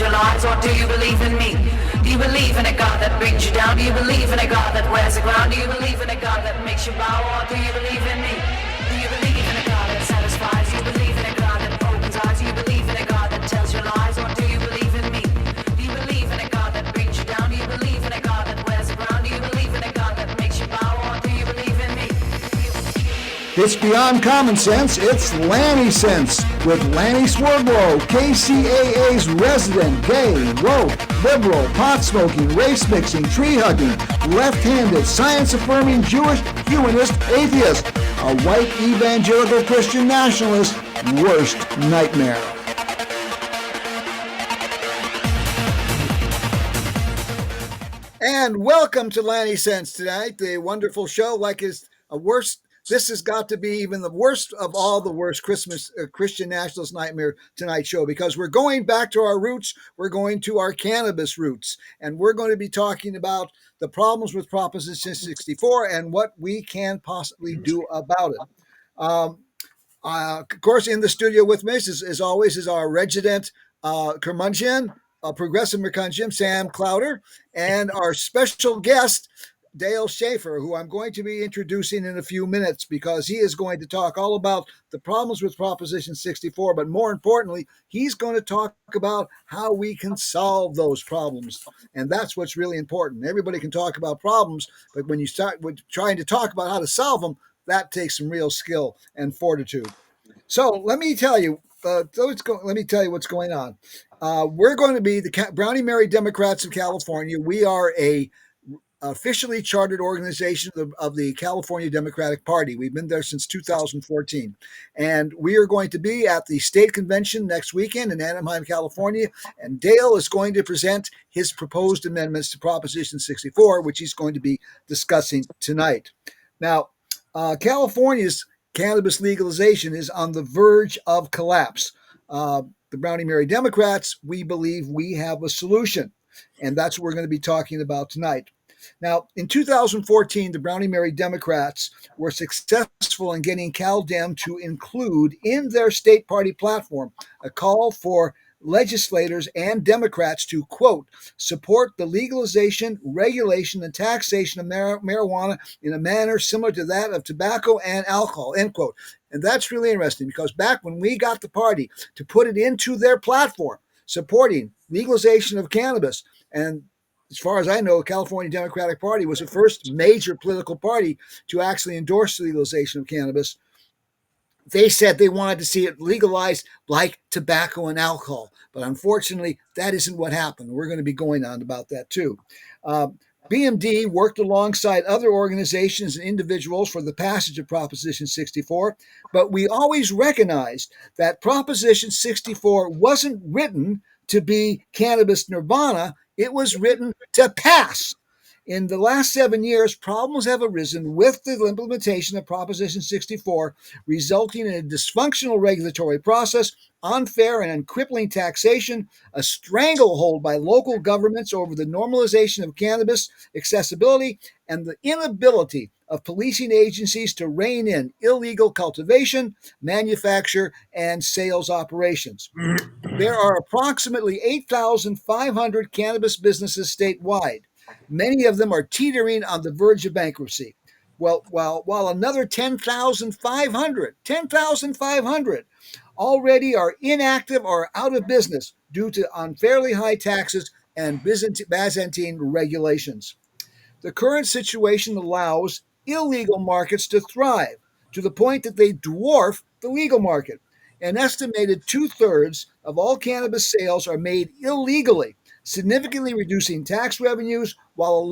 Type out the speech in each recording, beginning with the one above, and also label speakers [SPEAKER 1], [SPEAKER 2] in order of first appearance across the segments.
[SPEAKER 1] your lies, or do you believe in me? Do you believe in a God that brings you down? Do you believe in a God that wears the ground? Do you believe in a God that makes you bow, or do you believe in me? Do you believe in a God that satisfies? Do you believe in a God that opens eyes? Do you believe in a God that tells you lies, or do you believe in me? Do you believe in a God that brings you down? Do you believe in a God that wears the ground? Do you believe in a God that makes you bow, or do you believe in me?
[SPEAKER 2] It's beyond common sense. It's Lanny Sense with Lanny Swerglow, KCAA's resident gay, woke, liberal, pot-smoking, race-mixing, tree-hugging, left-handed, science-affirming, Jewish, humanist, atheist, a white evangelical Christian nationalist, worst nightmare. And welcome to Lanny Sense tonight, the wonderful show this has got to be even the worst of all the worst Christian nationalist nightmare tonight show, because we're going back to our roots. We're going to our cannabis roots, and we're going to be talking about the problems with Proposition 64 and what we can possibly do about it. Of course, in the studio with me, as always, is our resident curmudgeon, progressive curmudgeon, Sam Clowder, and our special guest, Dale Schaefer, who I'm going to be introducing in a few minutes, because he is going to talk all about the problems with Proposition 64, but more importantly, he's going to talk about how we can solve those problems. And that's what's really important. Everybody can talk about problems, but when you start with trying to talk about how to solve them, that takes some real skill and fortitude. So let me tell you what's going on. We're going to be the Brownie Mary Democrats of California. We are a officially chartered organization of the California Democratic Party. We've been there since 2014. And we are going to be at the state convention next weekend in Anaheim, California. And Dale is going to present his proposed amendments to Proposition 64, which he's going to be discussing tonight. Now, California's cannabis legalization is on the verge of collapse. The Brownie Mary Democrats, we believe we have a solution. And that's what we're going to be talking about tonight. Now, in 2014, the Brownie Mary Democrats were successful in getting CalDem to include in their state party platform a call for legislators and Democrats to, quote, support the legalization, regulation, and taxation of marijuana in a manner similar to that of tobacco and alcohol, end quote. And that's really interesting, because back when we got the party to put it into their platform, supporting legalization of cannabis, and as far as I know, the California Democratic Party was the first major political party to actually endorse the legalization of cannabis. They said they wanted to see it legalized like tobacco and alcohol. But unfortunately, that isn't what happened. We're going to be going on about that too. BMD worked alongside other organizations and individuals for the passage of Proposition 64, but we always recognized that Proposition 64 wasn't written to be cannabis nirvana. It was written to pass. In the last 7 years, problems have arisen with the implementation of Proposition 64, resulting in a dysfunctional regulatory process, unfair and crippling taxation, a stranglehold by local governments over the normalization of cannabis accessibility, and the inability of policing agencies to rein in illegal cultivation, manufacture, and sales operations. There are approximately 8,500 cannabis businesses statewide. Many of them are teetering on the verge of bankruptcy. Well, while another 10,500 already are inactive or out of business due to unfairly high taxes and Byzantine regulations. The current situation allows illegal markets to thrive to the point that they dwarf the legal market. An estimated 2/3 of all cannabis sales are made illegally, significantly reducing tax revenues while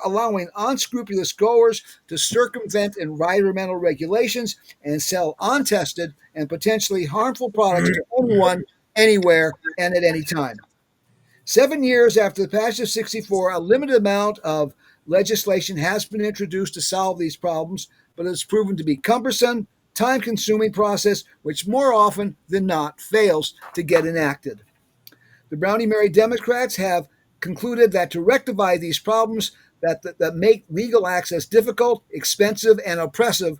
[SPEAKER 2] allowing unscrupulous growers to circumvent environmental regulations and sell untested and potentially harmful products to anyone, anywhere, and at any time. 7 years after the passage of 64, a limited amount of legislation has been introduced to solve these problems, but it's proven to be cumbersome, time-consuming process, which more often than not fails to get enacted. The Brownie Mary Democrats have concluded that to rectify these problems that make legal access difficult, expensive, and oppressive,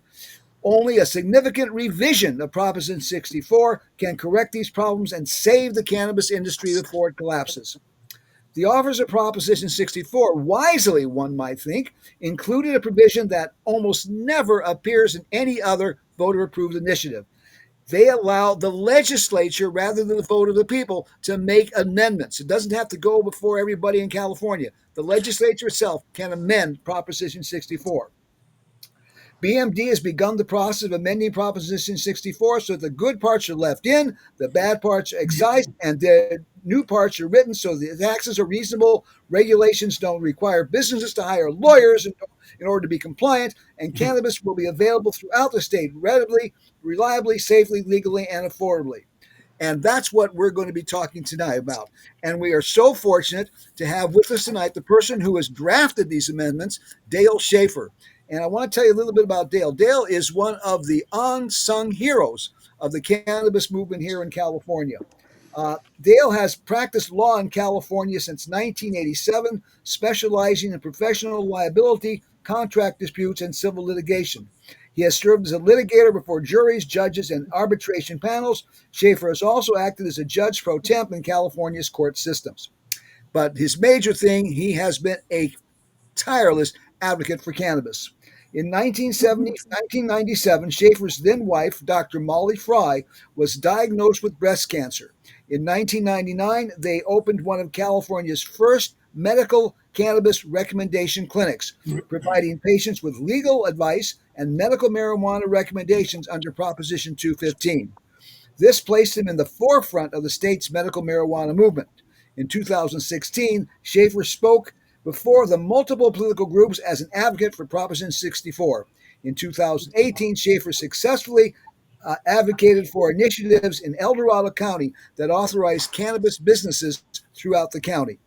[SPEAKER 2] Only a significant revision of Proposition 64 can correct these problems and save the cannabis industry before it collapses. The authors of Proposition 64, wisely one might think, included a provision that almost never appears in any other voter approved initiative. They allow the legislature, rather than the vote of the people, to make amendments. It doesn't have to go before everybody in California. The legislature itself can amend Proposition 64. BMD has begun the process of amending Proposition 64 so that the good parts are left in, the bad parts are excised, and the new parts are written so the taxes are reasonable, regulations don't require businesses to hire lawyers in order to be compliant, and cannabis will be available throughout the state readily, reliably, safely, legally, and affordably. And that's what we're going to be talking tonight about. And we are so fortunate to have with us tonight the person who has drafted these amendments, Dale Schaefer. And I want to tell you a little bit about Dale. Dale is one of the unsung heroes of the cannabis movement here in California. Dale has practiced law in California since 1987, specializing in professional liability, contract disputes, and civil litigation. He has served as a litigator before juries, judges, and arbitration panels. Schaefer has also acted as a judge pro temp in California's court systems. But his major thing, he has been a tireless advocate for cannabis. In 1997, Schaefer's then wife, Dr. Molly Fry, was diagnosed with breast cancer. In 1999, they opened one of California's first medical cannabis recommendation clinics, providing patients with legal advice and medical marijuana recommendations under Proposition 215. This placed him in the forefront of the state's medical marijuana movement. In 2016, Schaefer spoke before the multiple political groups as an advocate for Proposition 64. In 2018, Schaefer successfully advocated for initiatives in El Dorado County that authorized cannabis businesses throughout the county.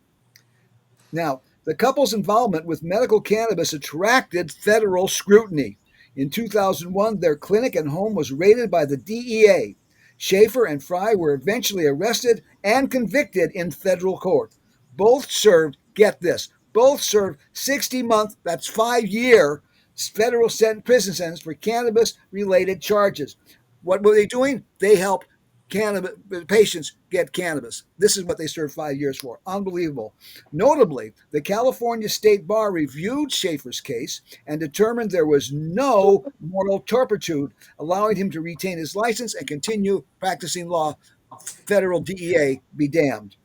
[SPEAKER 2] Now, the couple's involvement with medical cannabis attracted federal scrutiny. In 2001, their clinic and home was raided by the DEA. Schaefer and Fry were eventually arrested and convicted in federal court. Both served, get this, both served 60-month, that's 5-year, federal prison sentence for cannabis related charges. What were they doing? They helped cannabis patients get cannabis. This is what they served 5 years for. Unbelievable. Notably, the California State Bar reviewed Schaefer's case and determined there was no moral turpitude, allowing him to retain his license and continue practicing law. Federal DEA be damned.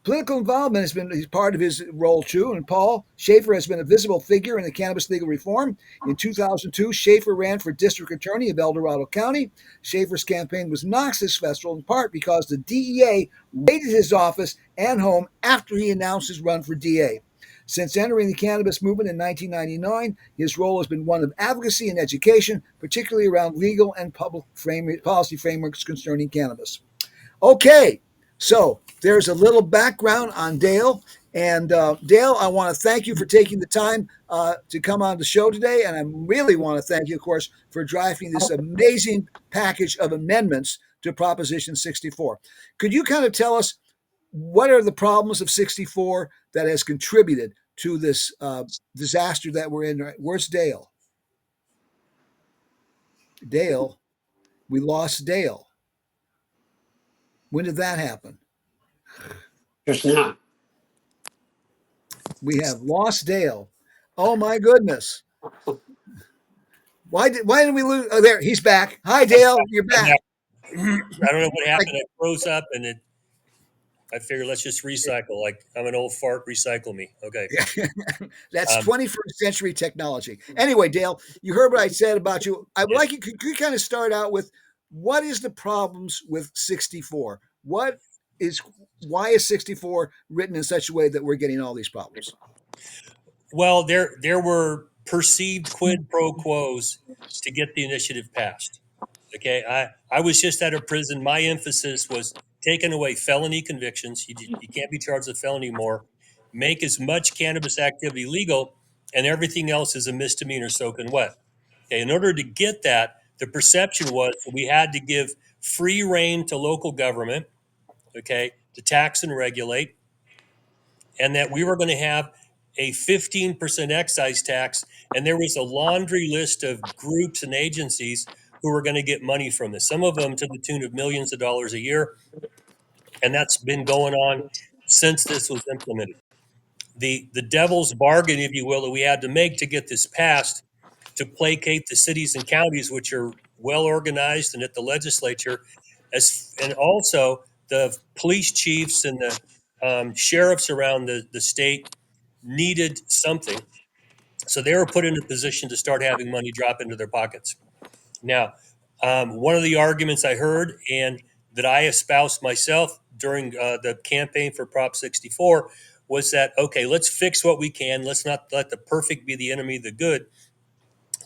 [SPEAKER 2] Political involvement has been part of his role too, and Paul Schaefer has been a visible figure in the cannabis legal reform. In 2002, Schaefer ran for district attorney of El Dorado County. Schaefer's campaign was not successful in part because the DEA raided his office and home after he announced his run for DA. Since entering the cannabis movement in 1999, his role has been one of advocacy and education, particularly around legal and public policy frameworks concerning cannabis. Okay, so there's a little background on Dale. And Dale, I want to thank you for taking the time to come on the show today. And I really want to thank you, of course, for drafting this amazing package of amendments to Proposition 64. Could you kind of tell us what are the problems of 64 that has contributed to this disaster that we're in? Where's Dale? Dale, we lost Dale. When did that happen?
[SPEAKER 3] Just now.
[SPEAKER 2] We have lost Dale. Oh my goodness! Why did we lose? Oh, there he's back. Hi, Dale. You're back.
[SPEAKER 4] I don't know what happened. It froze up, and I figured let's just recycle. Like I'm an old fart, recycle me. Okay.
[SPEAKER 2] That's 21st century technology. Anyway, Dale, you heard what I said about you. I would like you could you kind of start out with what is the problems with 64? Why is 64 written in such a way that we're getting all these problems?
[SPEAKER 4] Well, there were perceived quid pro quos to get the initiative passed. Okay, I was just out of prison. My emphasis was taking away felony convictions. You can't be charged with felony more. Make as much cannabis activity legal, and everything else is a misdemeanor soaking wet. Okay, in order to get that, the perception was that we had to give free rein to local government, okay, to tax and regulate, and that we were going to have a 15% excise tax And there was a laundry list of groups and agencies who were going to get money from this, some of them to the tune of millions of dollars a year. And that's been going on since this was implemented. The devil's bargain, if you will, that we had to make to get this passed to placate the cities and counties, which are well organized and at the legislature, and also the police chiefs and the sheriffs around the state needed something. So they were put in a position to start having money drop into their pockets. Now, one of the arguments I heard and that I espoused myself during the campaign for Prop 64 was that, okay, let's fix what we can. Let's not let the perfect be the enemy of the good.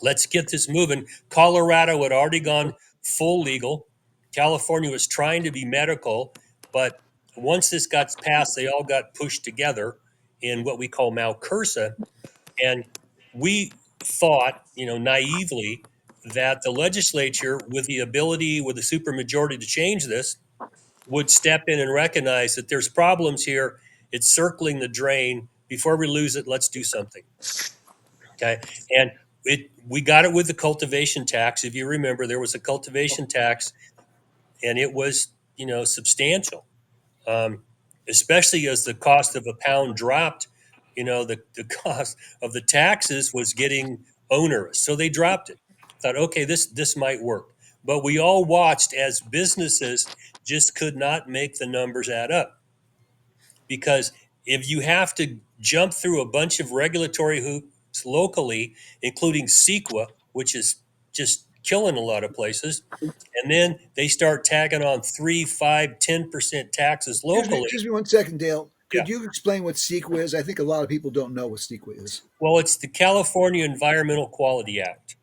[SPEAKER 4] Let's get this moving. Colorado had already gone full legal. California was trying to be medical, but once this got passed, they all got pushed together in what we call Malcursa. And we thought, naively, that the legislature, with the ability, with a supermajority to change this, would step in and recognize that there's problems here. It's circling the drain. Before we lose it, let's do something. Okay. And we got it with the cultivation tax. If you remember, there was a cultivation tax and it was, substantial, um, especially as the cost of a pound dropped. The cost of the taxes was getting onerous. So they dropped it. Thought, okay, this might work. But we all watched as businesses just could not make the numbers add up because if you have to jump through a bunch of regulatory hoops locally, including CEQA, which is just killing a lot of places, and then they start tagging on 3, 5, 10% taxes locally.
[SPEAKER 2] Excuse me 1 second, Dale.
[SPEAKER 4] Yeah.
[SPEAKER 2] Could you explain what CEQA is? I think a lot of people don't know what CEQA is.
[SPEAKER 4] Well, it's the California Environmental Quality Act.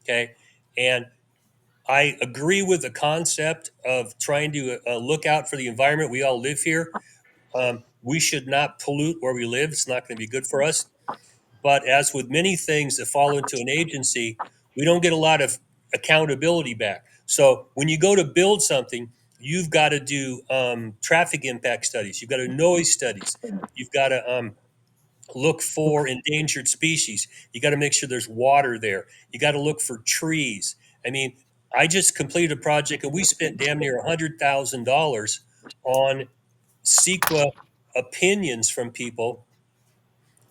[SPEAKER 4] Okay. And I agree with the concept of trying to look out for the environment. We all live here. We should not pollute where we live. It's not going to be good for us. But as with many things that fall into an agency, we don't get a lot of accountability back. So when you go to build something, you've got to do traffic impact studies. You've got to noise studies. You've got to look for endangered species. You got to make sure there's water there. You got to look for trees. I mean, I just completed a project and we spent damn near $100,000 on CEQA opinions from people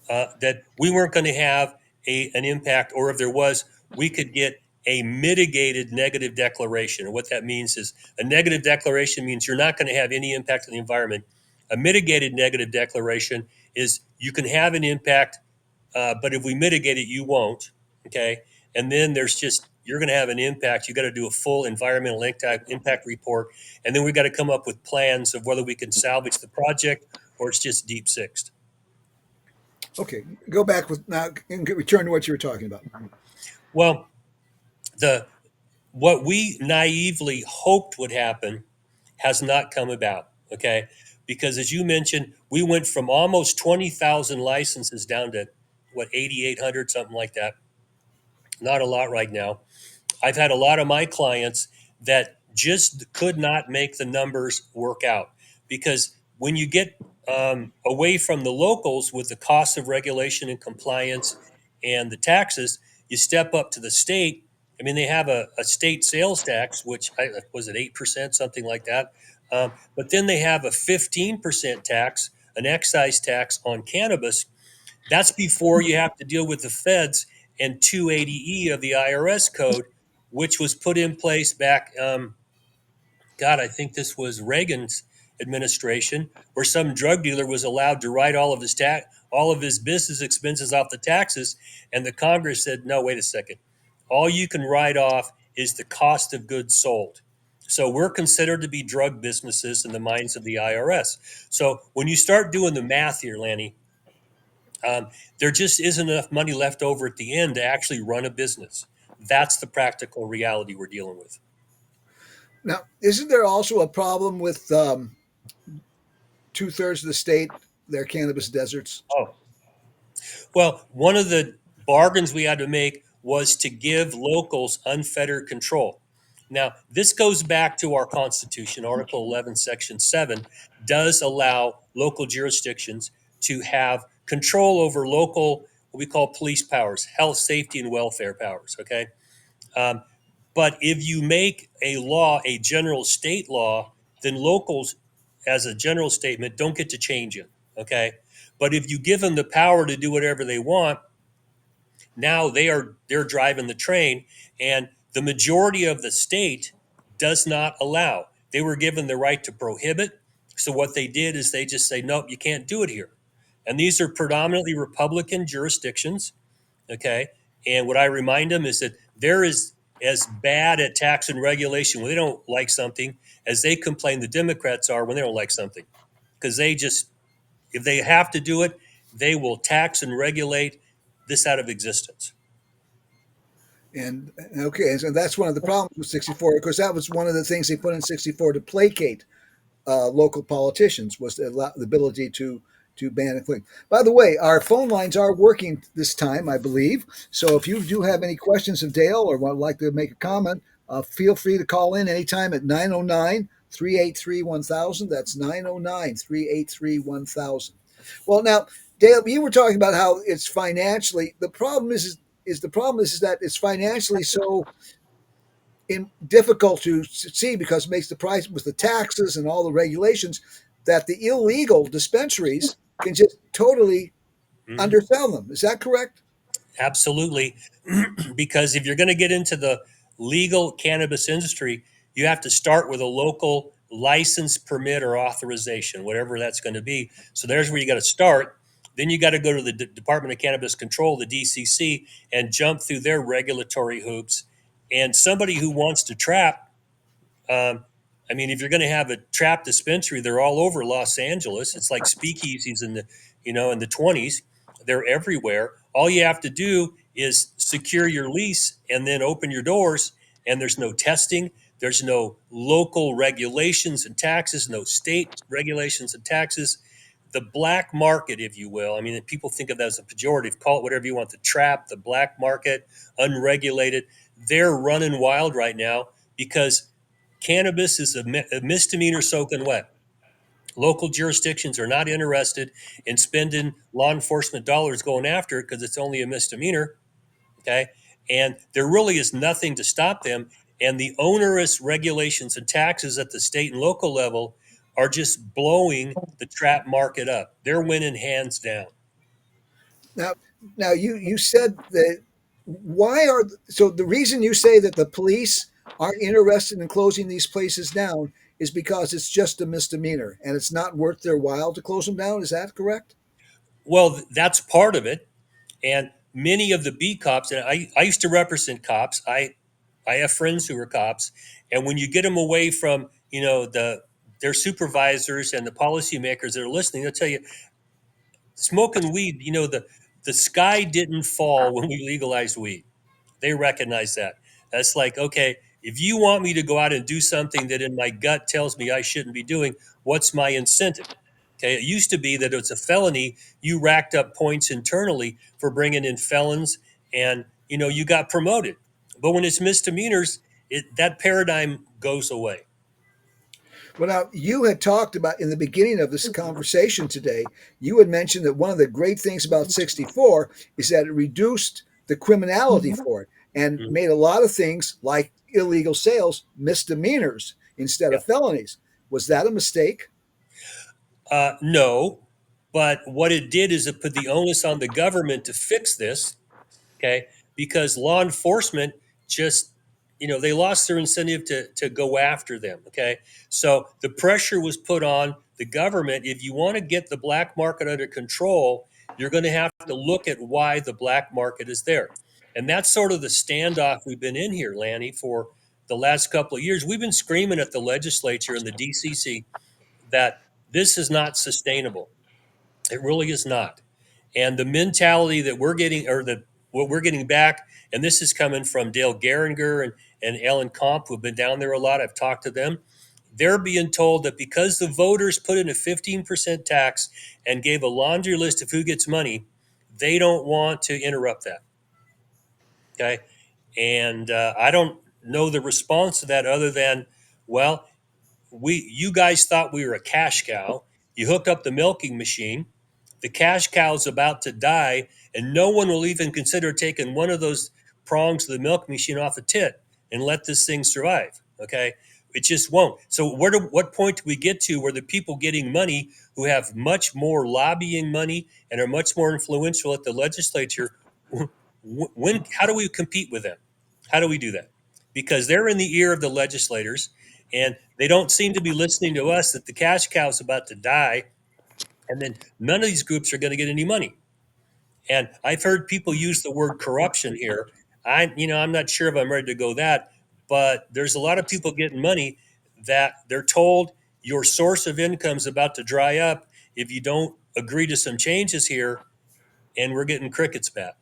[SPEAKER 4] that we weren't going to have an impact, or if there was, we could get a mitigated negative declaration. And what that means is a negative declaration means you're not going to have any impact on the environment. A mitigated negative declaration is you can have an impact, but if we mitigate it, you won't. Okay. And then there's just, you're going to have an impact. You got to do a full environmental impact report. And then we got to come up with plans of whether we can salvage the project or it's just deep sixed.
[SPEAKER 2] Okay, go back with now and return to what you were talking about.
[SPEAKER 4] Well, what we naively hoped would happen has not come about. Okay, because as you mentioned, we went from almost 20,000 licenses down to what 8,800, something like that. Not a lot right now. I've had a lot of my clients that just could not make the numbers work out because when you get away from the locals with the cost of regulation and compliance and the taxes, you step up to the state. I mean, they have a state sales tax, which was it 8%, something like that. But then they have a 15% tax, an excise tax on cannabis. That's before you have to deal with the feds and 280E of the IRS code, which was put in place back, God, I think this was Reagan's administration, where some drug dealer was allowed to write all of his business expenses off the taxes, and the Congress said, "No, wait a second. All you can write off is the cost of goods sold." So we're considered to be drug businesses in the minds of the IRS. So when you start doing the math here, Lanny, there just isn't enough money left over at the end to actually run a business. That's the practical reality we're dealing with.
[SPEAKER 2] Now, isn't there also a problem with 2/3 of the state, their cannabis deserts?
[SPEAKER 4] Oh, well, one of the bargains we had to make was to give locals unfettered control. Now, this goes back to our Constitution. Article 11, Section 7 does allow local jurisdictions to have control over local, what we call police powers, health, safety, and welfare powers. Okay, um, but if you make a law a general state law, then locals, as a general statement, don't get to change it. Okay, but if you give them the power to do whatever they want, now they're driving the train, and the majority of the state does not allow. They were given the right to prohibit. So what they did is they just say, nope, you can't do it here. And these are predominantly Republican jurisdictions. Okay. And what I remind them is that they're as bad at tax and regulation when they don't like something as they complain the Democrats are when they don't like something. Because they just, if they have to do it, they will tax and regulate this out of existence.
[SPEAKER 2] And okay, and so that's one of the problems with 64, because that was one of the things they put in 64 to placate local politicians, was the ability to ban and click. By the way, our phone lines are working this time, I believe. So if you do have any questions of Dale or would like to make a comment, feel free to call in anytime at 909 383 1000. That's 909 383 1000. Well, now, Dale, you were talking about how it's financially. The problem is that it's financially so difficult to see, because it makes the price with the taxes and all the regulations, that the illegal dispensaries can just totally
[SPEAKER 4] Mhm.
[SPEAKER 2] undersell them. Is that correct?
[SPEAKER 4] Absolutely. Because if you're going to get into the legal cannabis industry, you have to start with a local license, permit, or authorization, whatever that's going to be. So there's where you got to start. Then you got to go to the Department of Cannabis Control, the DCC, and jump through their regulatory hoops. And somebody who wants to trap, um, I mean, if you're going to have a trap dispensary, they're all over Los Angeles. It's like speakeasies in the, in the 20s. They're everywhere. All you have to do is secure your lease and then open your doors. And there's no testing. There's no local regulations and taxes, no state regulations and taxes. The black market, if you will, I mean, people think of that as a pejorative, call it whatever you want, the trap, the black market, unregulated. They're running wild right now because cannabis is a misdemeanor soaking wet. Local jurisdictions are not interested in spending law enforcement dollars going after it because it's only a misdemeanor. Okay. And there really is nothing to stop them. And the onerous regulations and taxes at the state and local level are just blowing the trap market up. They're winning hands down.
[SPEAKER 2] Now, now you said that, why are so the reason you say that the police aren't interested in closing these places down is because it's just a misdemeanor and it's not worth their while to close them down. Is that correct?
[SPEAKER 4] Well, that's part of it. And many of the beat cops, and I used to represent cops. I have friends who are cops, and when you get them away from their supervisors and the policymakers that are listening, they'll tell you smoking weed. The sky didn't fall when we legalized weed. They recognize that. That's like, okay, if you want me to go out and do something that in my gut tells me I shouldn't be doing, what's my incentive? Okay, it used to be that it's a felony. You racked up points internally for bringing in felons, and you got promoted. But when it's misdemeanors, that paradigm goes away.
[SPEAKER 2] Well, now you had talked about in the beginning of this conversation today, you had mentioned that one of the great things about 64 is that it reduced the criminality for it and
[SPEAKER 4] Mhm.
[SPEAKER 2] made a lot of things like illegal sales misdemeanors instead
[SPEAKER 4] Yeah.
[SPEAKER 2] of felonies. Was that a mistake?
[SPEAKER 4] No, but what it did is it put the onus on the government to fix this. Okay, because law enforcement just they lost their incentive to go after them. Okay, so the pressure was put on the government. If you want to get the black market under control, you're going to have to look at why the black market is there. And that's sort of the standoff we've been in here, Lanny, for the last couple of years. We've been screaming at the legislature and the DCC that this is not sustainable. It really is not. And the mentality that we're getting, or that what we're getting back, and this is coming from Dale Geringer and Ellen Comp, who've been down there a lot. I've talked to them. They're being told that because the voters put in a 15% tax and gave a laundry list of who gets money, they don't want to interrupt that. Okay. And I don't know the response to that other than, well, you guys thought we were a cash cow. You hooked up the milking machine. the cash cow's about to die, and no one will even consider taking one of those prongs of the milk machine off a tit and let this thing survive. Okay, it just won't. So what point do we get to where the people getting money who have much more lobbying money and are much more influential at the legislature, when how do we compete with them? How do we do that? Because they're in the ear of the legislators, and they don't seem to be listening to us that the cash cow is about to die, and then none of these groups are going to get any money. And I've heard people use the word corruption here. I'm not sure if I'm ready to go that, but there's a lot of people getting money that they're told your source of income is about to dry up if you don't agree to some changes here, and we're getting crickets back.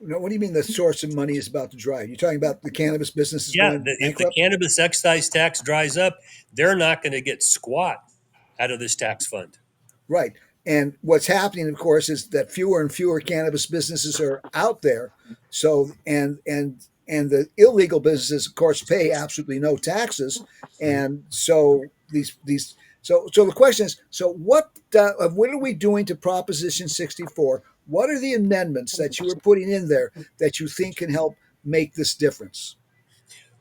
[SPEAKER 2] Now, what do you mean the source of money is about to dry? You're talking about the cannabis businesses
[SPEAKER 4] Yeah,
[SPEAKER 2] going
[SPEAKER 4] if the
[SPEAKER 2] bankrupt?
[SPEAKER 4] cannabis excise tax dries up, they're not going to get squat out of this tax fund.
[SPEAKER 2] Right. And what's happening, of course, is that fewer and fewer cannabis businesses are out there. So and the illegal businesses, of course, pay absolutely no taxes. And so these so the question is, so what are we doing to Proposition 64? What are the amendments that you are putting in there that you think can help make this difference?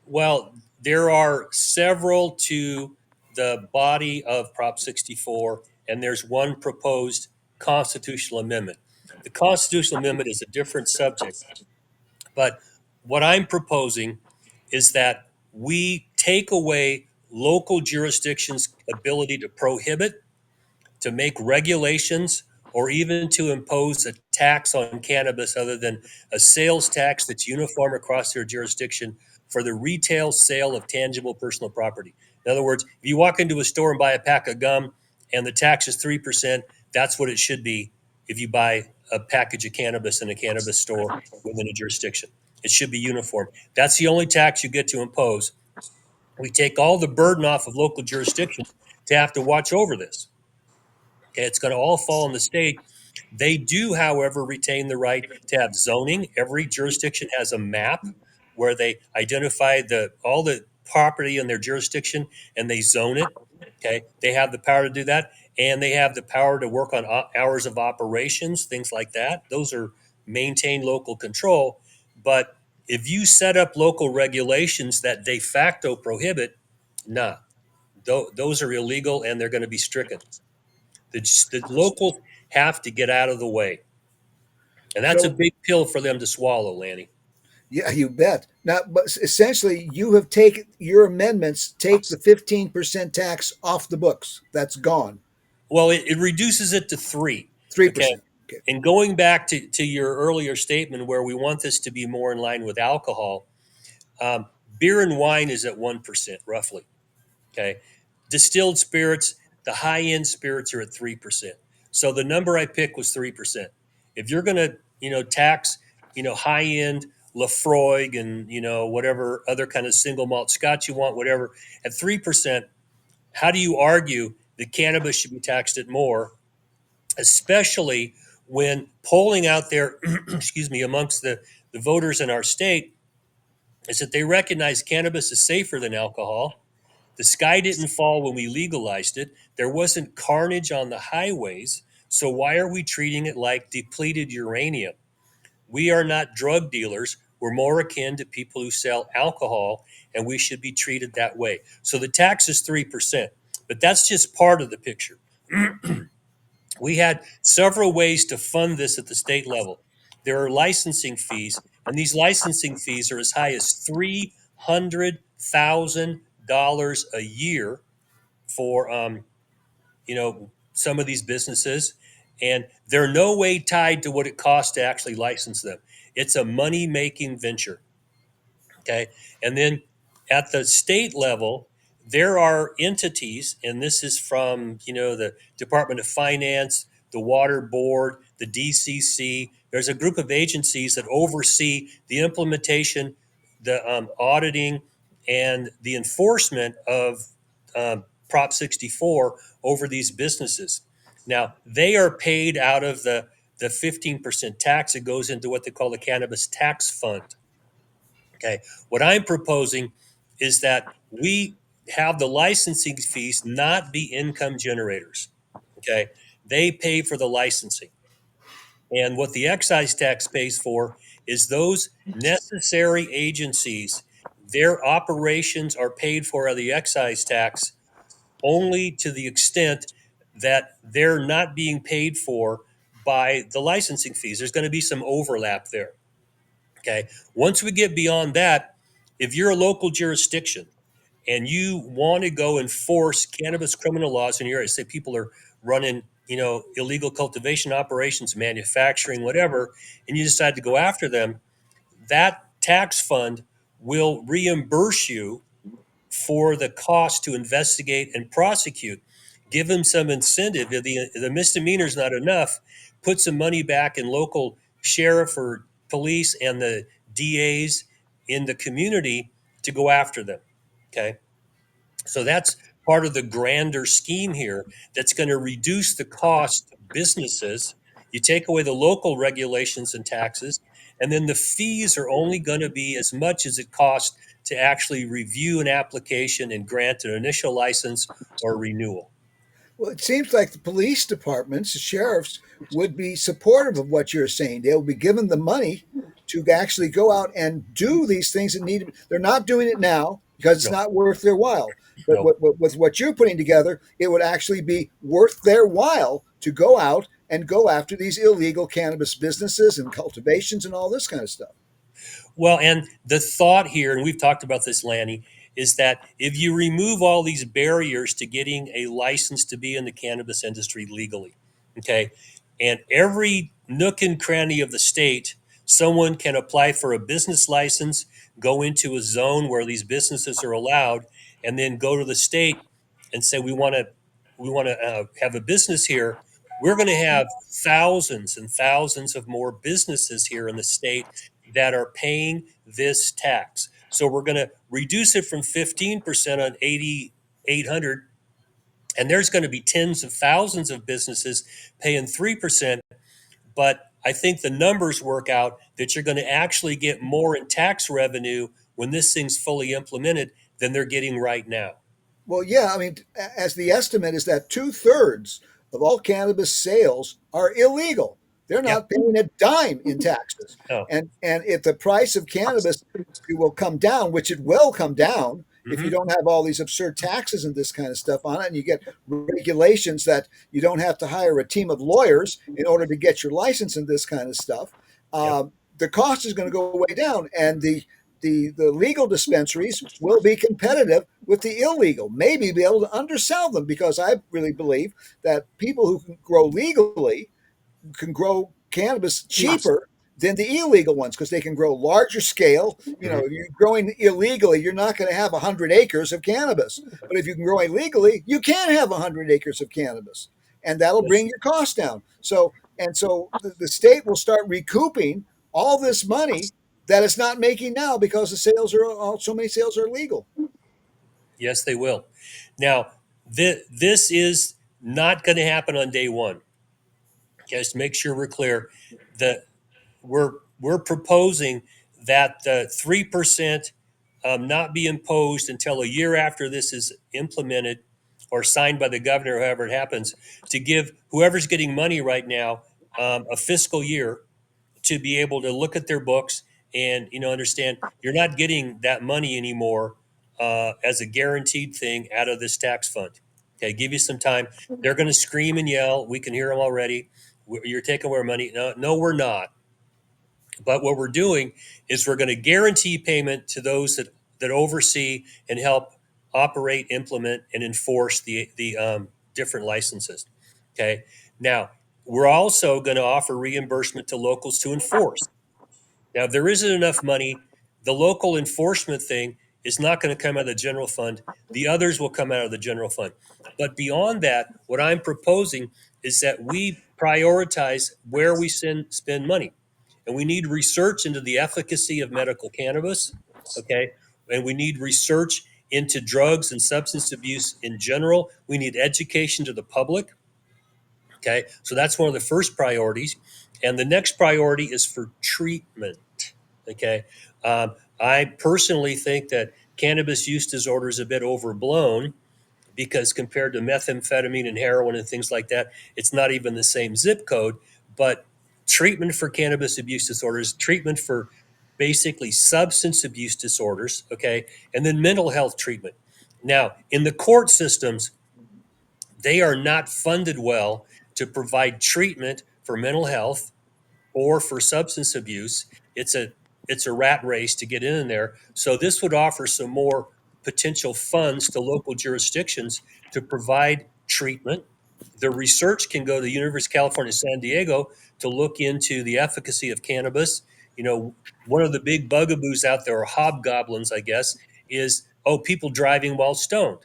[SPEAKER 4] Well, there are several to the body of Prop 64, and there's one proposed constitutional amendment. The constitutional amendment is a different subject, but what I'm proposing is that we take away local jurisdictions' ability to prohibit, to make regulations, or even to impose a tax on cannabis other than a sales tax that's uniform across their jurisdiction for the retail sale of tangible personal property. In other words, if you walk into a store and buy a pack of gum and the tax is 3%, that's what it should be if you buy a package of cannabis in a cannabis store within a jurisdiction. It should be uniform. That's the only tax you get to impose. We take all the burden off of local jurisdictions to have to watch over this. Okay, it's going to all fall on the state. They do, however, retain the right to have zoning. Every jurisdiction has a map where they identify all the property in their jurisdiction and they zone it. Okay, they have the power to do that, and they have the power to work on hours of operations, things like that. Those are maintain local control. But if you set up local regulations that de facto prohibit, nah, those are illegal and they're going to be stricken. The locals have to get out of the way. And that's a
[SPEAKER 2] So
[SPEAKER 4] big pill for them to swallow, Lanny.
[SPEAKER 2] yeah, you bet. Now, but essentially, you have taken your amendments take the 15% tax off the books. That's gone.
[SPEAKER 4] Well, it reduces it to three.
[SPEAKER 2] Three
[SPEAKER 4] Okay.
[SPEAKER 2] percent. Okay.
[SPEAKER 4] And going back to your earlier statement where we want this to be more in line with alcohol, um, beer and wine is at 1%, roughly. Okay. Distilled spirits, the high end spirits are at 3%. So the number I picked was 3%. If you're going to, tax, high end Lafroig and, whatever other kind of single malt scotch you want, whatever, at 3%, how do you argue that cannabis should be taxed at more, especially when polling out there, excuse me, amongst the voters in our state is that they recognize cannabis is safer than alcohol. The sky didn't fall when we legalized it. There wasn't carnage on the highways. So why are we treating it like depleted uranium? We are not drug dealers. We're more akin to people who sell alcohol, and we should be treated that way. So the tax is 3%, but that's just part of the picture. We had several ways to fund this at the state level. There are licensing fees, and these licensing fees are as high as $300,000 a year for some of these businesses, and they're no way tied to what it costs to actually license them. It's a money making venture. Okay. And then at the state level, there are entities, and this is from, the Department of Finance, the Water Board, the DCC. There's a group of agencies that oversee the implementation, the auditing, and the enforcement of Prop 64 over these businesses. Now, they are paid out of the 15% tax that goes into what they call the Cannabis Tax Fund. Okay. What I'm proposing is that we have the licensing fees not be income generators. Okay. they pay for the licensing. And what the excise tax pays for is those necessary agencies, their operations are paid for by the excise tax only to the extent that they're not being paid for by the licensing fees. There's going to be some overlap there. Okay. Once we get beyond that, if you're a local jurisdiction and you want to go enforce cannabis criminal laws in your area, say people are running, illegal cultivation operations, manufacturing, whatever, and you decide to go after them, that tax fund will reimburse you for the cost to investigate and prosecute. Give them some incentive. If the misdemeanor is not enough, put some money back in local sheriff or police and the DAs in the community to go after them. Okay. So that's part of the grander scheme here that's going to reduce the cost of businesses. You take away the local regulations and taxes, and then the fees are only going to be as much as it costs to actually review an application and grant an initial license or renewal.
[SPEAKER 2] Well, it seems like the police departments, the sheriffs, would be supportive of what you're saying. They'll be given the money to actually go out and do these things that need to be. They're not doing it now because it's
[SPEAKER 4] No,
[SPEAKER 2] not worth their while. But
[SPEAKER 4] no.
[SPEAKER 2] with what you're putting together, it would actually be worth their while to go out and go after these illegal cannabis businesses and cultivations and all this kind of stuff.
[SPEAKER 4] Well, and the thought here, and we've talked about this, Lanny, is that if you remove all these barriers to getting a license to be in the cannabis industry legally, okay, and every nook and cranny of the state, someone can apply for a business license, go into a zone where these businesses are allowed, and then go to the state and say, we want to have a business here. We're going to have thousands and thousands of more businesses here in the state that are paying this tax. So we're going to reduce it from 15% on 8,800, and there's going to be tens of thousands of businesses paying 3%. But I think the numbers work out that you're going to actually get more in tax revenue when this thing's fully implemented than they're getting right now.
[SPEAKER 2] Well, yeah, I mean, as the estimate is that 2/3 of all cannabis sales are illegal. They're
[SPEAKER 4] Yeah.
[SPEAKER 2] not paying a dime in taxes.
[SPEAKER 4] Oh.
[SPEAKER 2] And if the price of cannabis will come down, which it will come down if you
[SPEAKER 4] Hmm.
[SPEAKER 2] don't have all these absurd taxes and this kind of stuff on it, and you get regulations that you don't have to hire a team of lawyers in order to get your license and this kind of stuff,
[SPEAKER 4] Yep.
[SPEAKER 2] the cost is going to go way down, and the legal dispensaries will be competitive with the illegal, maybe be able to undersell them because I really believe that people who can grow legally can grow cannabis cheaper than the illegal ones because they can grow larger scale.
[SPEAKER 4] Hmm.
[SPEAKER 2] You're growing illegally, you're not going to have 100 acres of cannabis. But if you can grow illegally, you can have 100 acres of cannabis, and that'll
[SPEAKER 4] Yes.
[SPEAKER 2] bring your cost down. So the state will start recouping all this money that it's not making now because the sales are so many sales are illegal.
[SPEAKER 4] Yes, they will. Now, this is not going to happen on day one. Just to make sure we're clear, that we're proposing that the 3% not be imposed until a year after this is implemented or signed by the governor, however it happens, to give whoever's getting money right now a fiscal year to be able to look at their books and understand you're not getting that money anymore as a guaranteed thing out of this tax fund. Okay, give you some time. They're going to scream and yell. We can hear them already. You're taking our money. No, no, we're not. But what we're doing is we're going to guarantee payment to those that oversee and help operate, implement, and enforce the different licenses. Okay. Now we're also going to offer reimbursement to locals to enforce. Now, if there isn't enough money, the local enforcement thing is not going to come out of the general fund. The others will come out of the general fund. But beyond that, what I'm proposing is that we prioritize where we spend money. And we need research into the efficacy of medical cannabis, okay? And we need research into drugs and substance abuse in general. We need education to the public, okay? So that's one of the first priorities. And the next priority is for treatment. Okay. I personally think that cannabis use disorder is a bit overblown because compared to methamphetamine and heroin and things like that, it's not even the same zip code. But treatment for cannabis abuse disorders, treatment for basically substance abuse disorders, okay, and then mental health treatment. Now, in the court systems, they are not funded well to provide treatment for mental health or for substance abuse. It's a rat race to get in there. So this would offer some more potential funds to local jurisdictions to provide treatment. The research can go to the University of California, San Diego to look into the efficacy of cannabis. One of the big bugaboos out there, or hobgoblins, I guess, is people driving while stoned.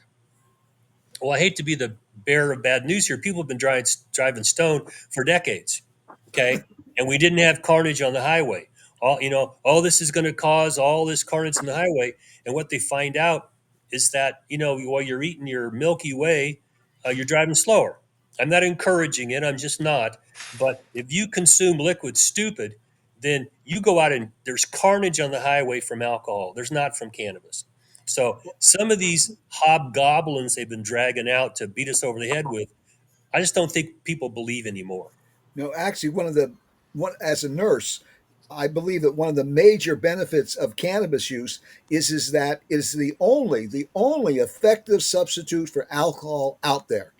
[SPEAKER 4] Well, I hate to be the bearer of bad news here. People have been driving stoned for decades, okay, and we didn't have carnage on the highway. All this is going to cause all this carnage on the highway, and what they find out is that while you're eating your Milky Way, you're driving slower. I'm not encouraging it. I'm just not. But if you consume liquid stupid, then you go out and there's carnage on the highway from alcohol. There's not from cannabis. So some of these hobgoblins they've been dragging out to beat us over the head with, I just don't think people believe anymore.
[SPEAKER 2] No, actually, one as a nurse, I believe that one of the major benefits of cannabis use is that it is the only effective substitute for alcohol out there.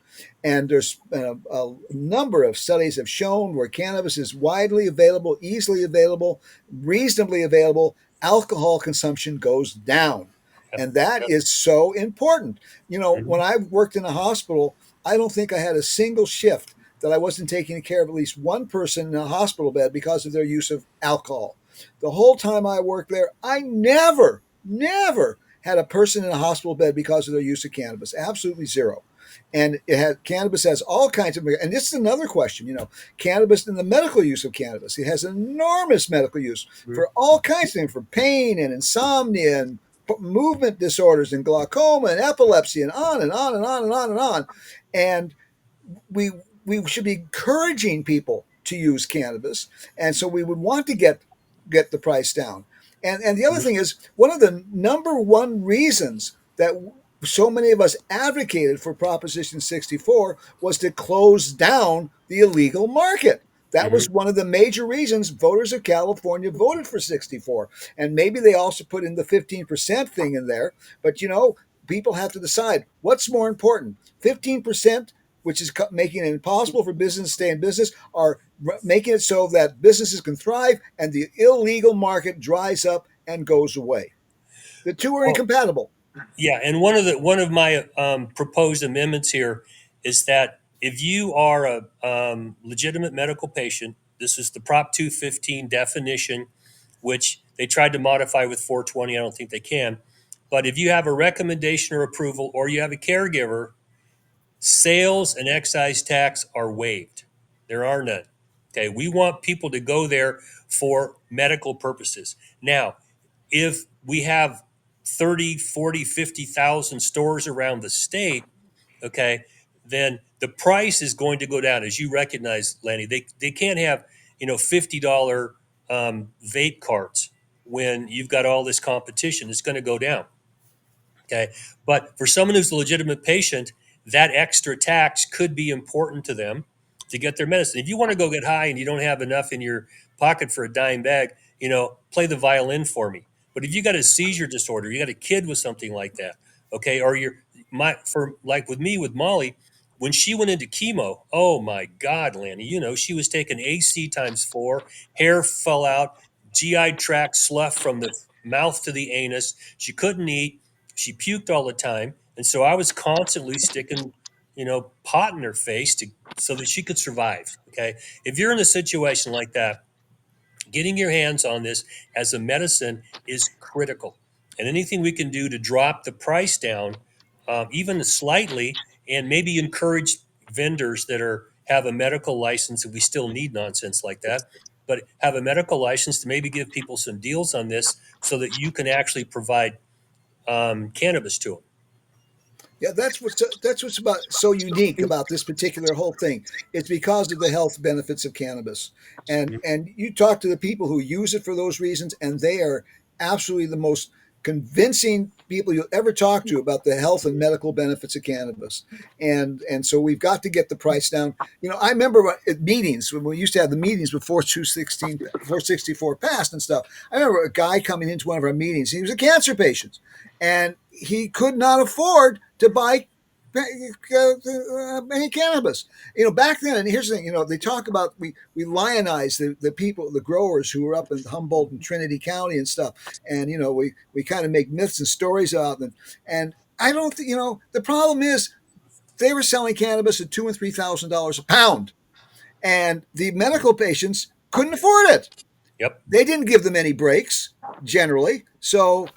[SPEAKER 2] And there's a number of studies have shown where cannabis is widely available, easily available, reasonably available. Alcohol consumption goes down,
[SPEAKER 4] Yep.
[SPEAKER 2] and that
[SPEAKER 4] Yep.
[SPEAKER 2] is so important. When
[SPEAKER 4] Mhm.
[SPEAKER 2] I worked in a hospital, I don't think I had a single shift that I wasn't taking care of at least one person in a hospital bed because of their use of alcohol. The whole time I worked there, I never had a person in a hospital bed because of their use of cannabis. Absolutely zero. And cannabis has all kinds of, and this is another question, cannabis and the medical use of cannabis. It has enormous medical use for all kinds of things, for pain and insomnia and movement disorders and glaucoma and epilepsy and on and on and on and on and on. And we we should be encouraging people to use cannabis, and so we would want to get the price down. And the other thing is, one of the number one reasons that so many of us advocated for Proposition 64 was to close down the illegal market. That was
[SPEAKER 4] Mhm.
[SPEAKER 2] one of the major reasons voters of California voted for 64. And maybe they also put in the 15% thing in there. But people have to decide what's more important: 15%, which is making it impossible for business to stay in business, or making it so that businesses can thrive and the illegal market dries up and goes away. The two are
[SPEAKER 4] Well,
[SPEAKER 2] incompatible.
[SPEAKER 4] yeah, and one of my proposed amendments here is that if you are a legitimate medical patient, this is the Prop 215 definition, which they tried to modify with 420. I don't think they can. But if you have a recommendation or approval, or you have a caregiver, sales and excise tax are waived. There are none. Okay, we want people to go there for medical purposes. Now, if we have 30, 40, 50,000 stores around the state, okay, then the price is going to go down. As you recognize, Lanny, they can't have $50 vape carts when you've got all this competition. It's going to go down. Okay. But for someone who's a legitimate patient, that extra tax could be important to them to get their medicine. If you want to go get high and you don't have enough in your pocket for a dime bag, play the violin for me. But if you got a seizure disorder, you got a kid with something like that, okay, or for like with me with Molly, when she went into chemo, oh my God, Lanny, she was taking AC times four, hair fell out, GI tract slough from the mouth to the anus. She couldn't eat, she puked all the time, and so I was constantly sticking, pot in her face to so that she could survive. Okay, if you're in a situation like that, getting your hands on this as a medicine is critical, and anything we can do to drop the price down, even slightly, and maybe encourage vendors that have a medical license, and we still need nonsense like that, but have a medical license to maybe give people some deals on this so that you can actually provide cannabis to them.
[SPEAKER 2] Yeah, that's what's about so unique about this particular whole thing. It's because of the health benefits of cannabis, and you talk to the people who use it for those reasons, and they are absolutely the most convincing people you'll ever talk to about the health and medical benefits of cannabis. And so we've got to get the price down. I remember at meetings when we used to have the meetings before 216, 464 passed and stuff. I remember a guy coming into one of our meetings. He was a cancer patient, and he could not afford to buy any cannabis. Back then, and here's the thing, they talk about we lionize the people, the growers who were up in Humboldt and Trinity County and stuff, and we kind of make myths and stories out of them. And I don't think the problem is they were selling cannabis at $2,000 and $3,000 a pound, and the medical patients couldn't afford it.
[SPEAKER 4] Yep.
[SPEAKER 2] They didn't give them any breaks generally, so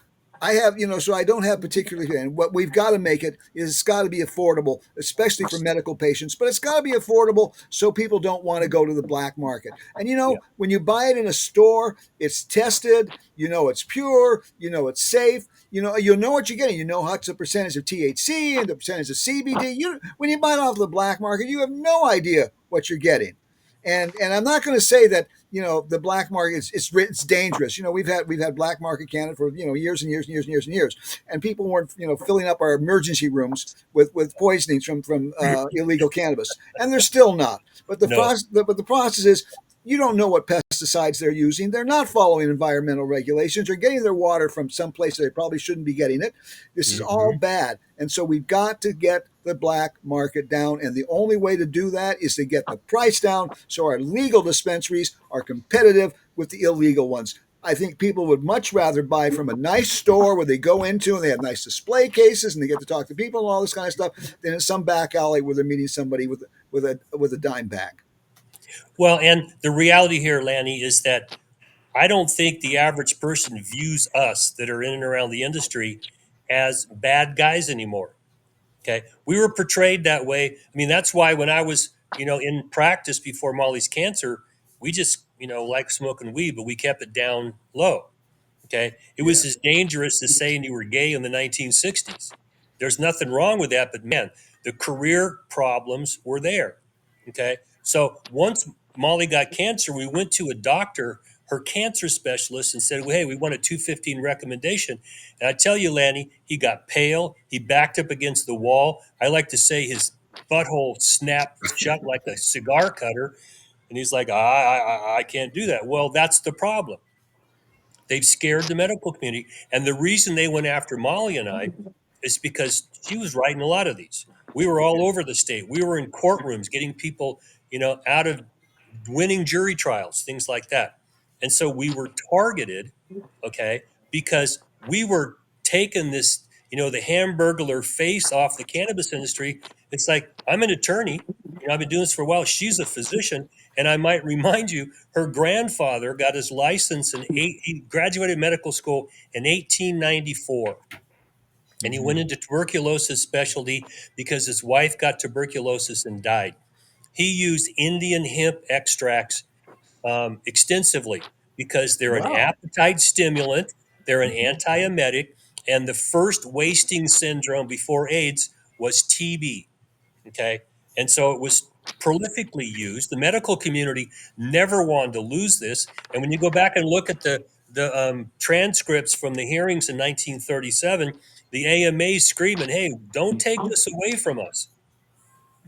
[SPEAKER 2] I have, so I don't have particularly, and what we've got to make it is it's got to be affordable, especially for medical patients, but it's got to be affordable so people don't want to go to the black market. And, when you buy it in a store, it's tested, it's pure, it's safe, you know what you're getting. You know what's the percentage of THC and the percentage of CBD. When you buy it off the black market, you have no idea what you're getting. And I'm not going to say that the black market it's dangerous. We've had black market cannabis for years and years and years and years and years, and people weren't filling up our emergency rooms with poisonings from illegal cannabis, and they're still not. But the process is, you don't know what pesticides they're using. They're not following environmental regulations. They're getting their water from some place they probably shouldn't be getting it. This is all bad. And so we've got to get the black market down. And the only way to do that is to get the price down so our legal dispensaries are competitive with the illegal ones. I think people would much rather buy from a nice store where they go into and they have nice display cases and they get to talk to people and all this kind of stuff than in some back alley where they're meeting somebody with a dime bag.
[SPEAKER 4] Well, and the reality here, Lanny, is that I don't think the average person views us that are in and around the industry as bad guys anymore. Okay. We were portrayed that way. I mean, that's why when I was, in practice before Molly's cancer, we just, like smoking weed, but we kept it down low. Okay. It was as dangerous as saying you were gay in the 1960s. There's nothing wrong with that, but man, the career problems were there. Okay. So once Molly got cancer, we went to a doctor, her cancer specialist, and said, well, hey, we want a 215 recommendation. And I tell you, Lanny, he got pale. He backed up against the wall. I like to say his butthole snapped shut like a cigar cutter. And he's like, I can't do that. Well, that's the problem. They've scared the medical community. And the reason they went after Molly and I is because she was writing a lot of these. We were all over the state. We were in courtrooms getting people, out of winning jury trials, things like that. And so we were targeted, okay, because we were taking this, the hamburglar face off the cannabis industry. It's like, I'm an attorney. I've been doing this for a while. She's a physician. And I might remind you, her grandfather got his license he graduated medical school in 1894. And he went into tuberculosis specialty because his wife got tuberculosis and died. He used Indian hemp extracts extensively because they're an appetite stimulant, they're an antiemetic, and the first wasting syndrome before AIDS was TB. Okay. And so it was prolifically used. The medical community never wanted to lose this. And when you go back and look at the transcripts from the hearings in 1937, the AMA screaming, hey, don't take this away from us.